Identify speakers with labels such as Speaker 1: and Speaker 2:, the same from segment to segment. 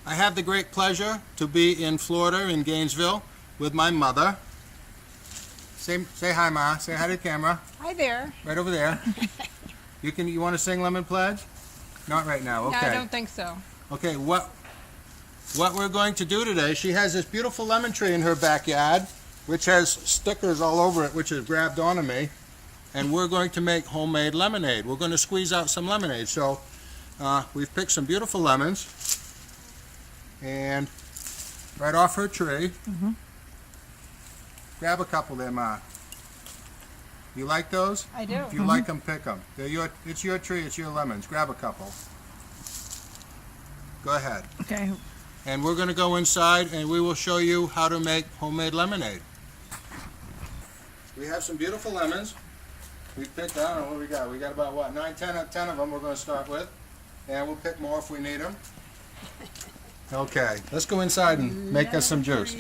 Speaker 1: I have the great pleasure to be in Florida, in Gainesville, with my mother. Say hi, Ma. Say hi to the camera.
Speaker 2: Hi there.
Speaker 1: Right over there. You want to sing Lemon Pledge? Not right now. Okay.
Speaker 2: No, I don't think so.
Speaker 1: Okay, what we're going to do today, she has this beautiful lemon tree in her backyard, which has stickers all over it, which has grabbed onto me, and we're going to make homemade lemonade. We're going to squeeze out some lemonade. So we've picked some beautiful lemons, and right off her tree. Grab a couple there, Ma. You like those?
Speaker 2: I do.
Speaker 1: If you like them, pick them. It's your tree, it's your lemons. Grab a couple. Go ahead.
Speaker 2: Okay.
Speaker 1: And we're going to go inside and we will show you how to make homemade lemonade. We have some beautiful lemons. We picked, I don't know what we got. We got about, what, 10 of them we're going to start with. And we'll pick more if we need them. Okay, let's go inside and make us some juice.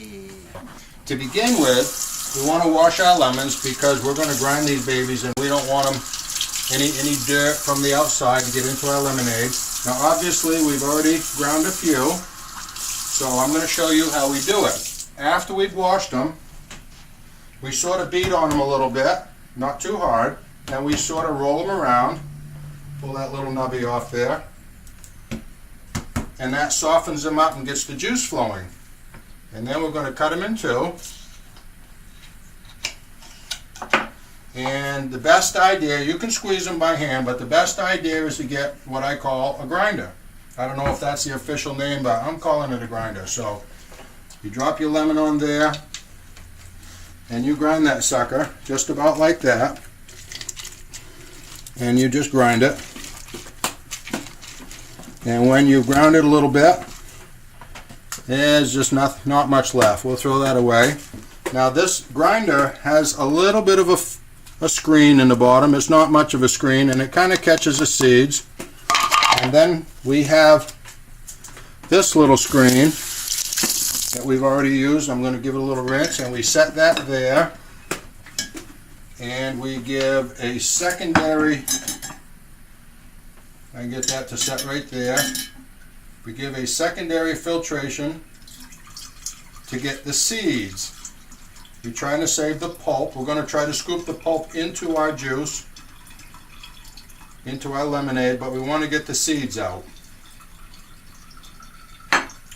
Speaker 1: To begin with, we want to wash our lemons because we're going to grind these babies and we don't want them any dirt from the outside to get into our lemonade. Now obviously we've already ground a few, so I'm going to show you how we do it. After we've washed them, we sort of beat on them a little bit, not too hard, and we sort of roll them around. Pull that little nubby off there, and that softens them up and gets the juice flowing. And then we're going to cut them in two. And the best idea, you can squeeze them by hand, but the best idea is to get what I call a grinder. I don't know if that's the official name, but I'm calling it a grinder. So you drop your lemon on there, and you grind that sucker just about like that. And you just grind it. And when you ground it a little bit, there's just not much left. We'll throw that away. Now this grinder has a little bit of a screen in the bottom. It's not much of a screen, and it kind of catches the seeds. And then we have this little screen that we've already used. I'm going to give it a little rinse, and we set that there. And we give a secondary, I can get that to set right there. We give a secondary filtration to get the seeds. We're trying to save the pulp. We're going to try to scoop the pulp into our juice, into our lemonade, but we want to get the seeds out.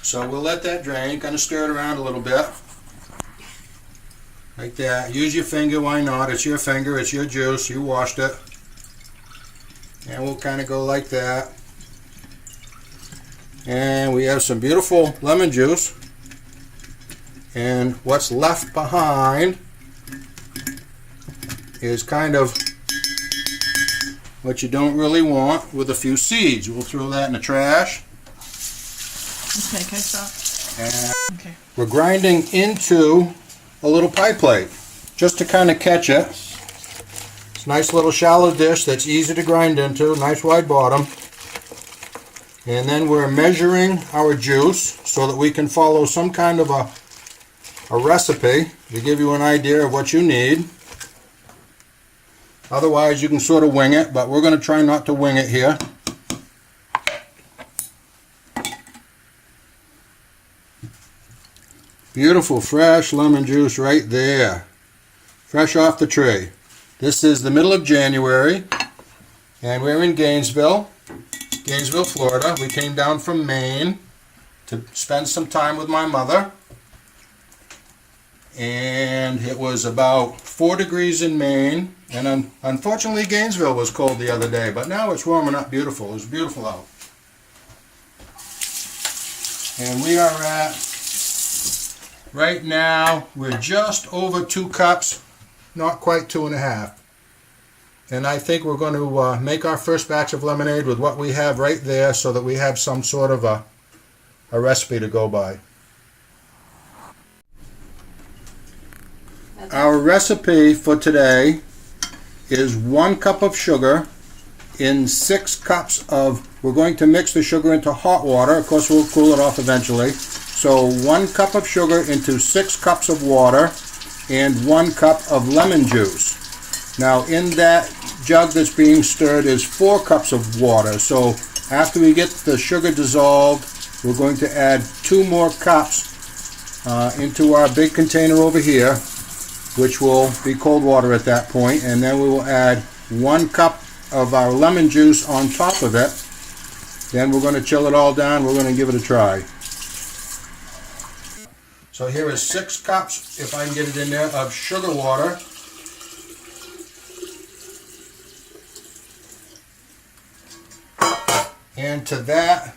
Speaker 1: So we'll let that drain, kind of stir it around a little bit. Like that. Use your finger, why not? It's your finger, it's your juice, you washed it. And we'll kind of go like that. And we have some beautiful lemon juice. And what's left behind is kind of what you don't really want, with a few seeds. We'll throw that in the trash.
Speaker 2: Okay, can I stop?
Speaker 1: And
Speaker 2: Okay.
Speaker 1: we're grinding into a little pie plate just to kind of catch it. It's a nice little shallow dish that's easy to grind into, nice wide bottom. And then we're measuring our juice so that we can follow some kind of a recipe to give you an idea of what you need. Otherwise you can sort of wing it, but we're going to try not to wing it here. Beautiful fresh lemon juice right there, fresh off the tree. This is the middle of January and we're in Gainesville, Florida. We came down from Maine to spend some time with my mother. And it was about 4 degrees in Maine, and unfortunately Gainesville was cold the other day, but now it's warming up beautiful. It was beautiful out. And we are at, right now, we're just over 2 cups, not quite 2.5. And I think we're going to make our first batch of lemonade with what we have right there so that we have some sort of a recipe to go by. Our recipe for today is 1 cup of sugar in 6 cups of, we're going to mix the sugar into hot water. Of course we'll cool it off eventually. So 1 cup of sugar into 6 cups of water and 1 cup of lemon juice. Now in that jug that's being stirred is 4 cups of water. So after we get the sugar dissolved we're going to add 2 more cups into our big container over here, which will be cold water at that point, and then we will add 1 cup of our lemon juice on top of it. Then we're going to chill it all down. We're going to give it a try. So here is 6 cups, if I can get it in there, of sugar water. And to that,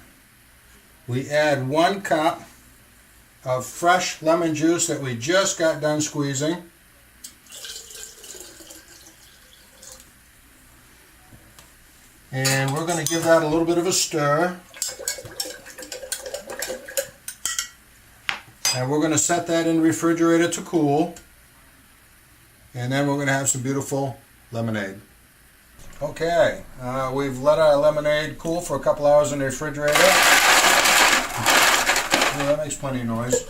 Speaker 1: we add 1 cup of fresh lemon juice that we just got done squeezing. And we're going to give that a little bit of a stir. And we're going to set that in the refrigerator to cool. And then we're going to have some beautiful lemonade. Okay, we've let our lemonade cool for a couple hours in the refrigerator. Oh, that makes plenty of noise.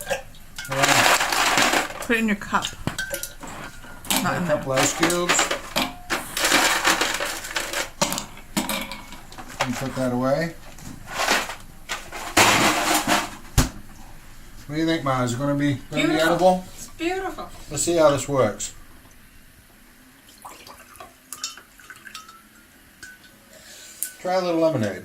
Speaker 2: Put it in your cup. Not in
Speaker 1: A
Speaker 2: there.
Speaker 1: couple ice cubes. And put that away. What do you think, Ma? Is it going to be
Speaker 3: Beautiful.
Speaker 1: edible?
Speaker 3: It's beautiful.
Speaker 1: Let's see how this works. Try a little lemonade.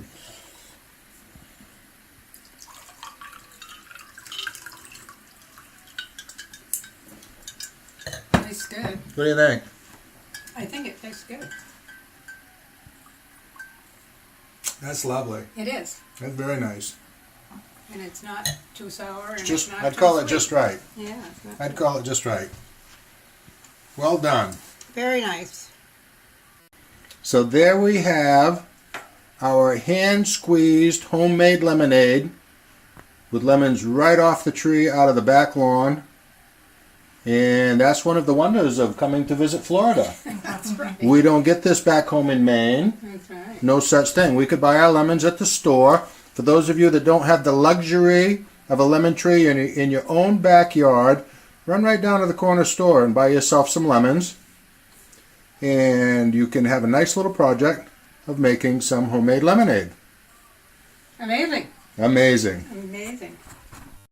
Speaker 3: Tastes good.
Speaker 1: What do you think?
Speaker 3: I think it tastes good.
Speaker 1: That's lovely.
Speaker 3: It is.
Speaker 1: That's very nice.
Speaker 3: And it's not too sour and
Speaker 1: Just,
Speaker 3: it's not
Speaker 1: I'd
Speaker 3: too
Speaker 1: call it
Speaker 3: sweet.
Speaker 1: just right.
Speaker 3: Yeah. It's not
Speaker 1: I'd call it just right. Well done.
Speaker 3: very nice.
Speaker 1: So there we have our hand-squeezed homemade lemonade with lemons right off the tree out of the back lawn. And that's one of the wonders of coming to visit Florida.
Speaker 3: That's right.
Speaker 1: We don't get this back home in Maine.
Speaker 3: That's right.
Speaker 1: No such thing. We could buy our lemons at the store. For those of you that don't have the luxury of a lemon tree in your own backyard, run right down to the corner store and buy yourself some lemons. And you can have a nice little project of making some homemade lemonade.
Speaker 3: Amazing.
Speaker 1: Amazing.
Speaker 3: Amazing.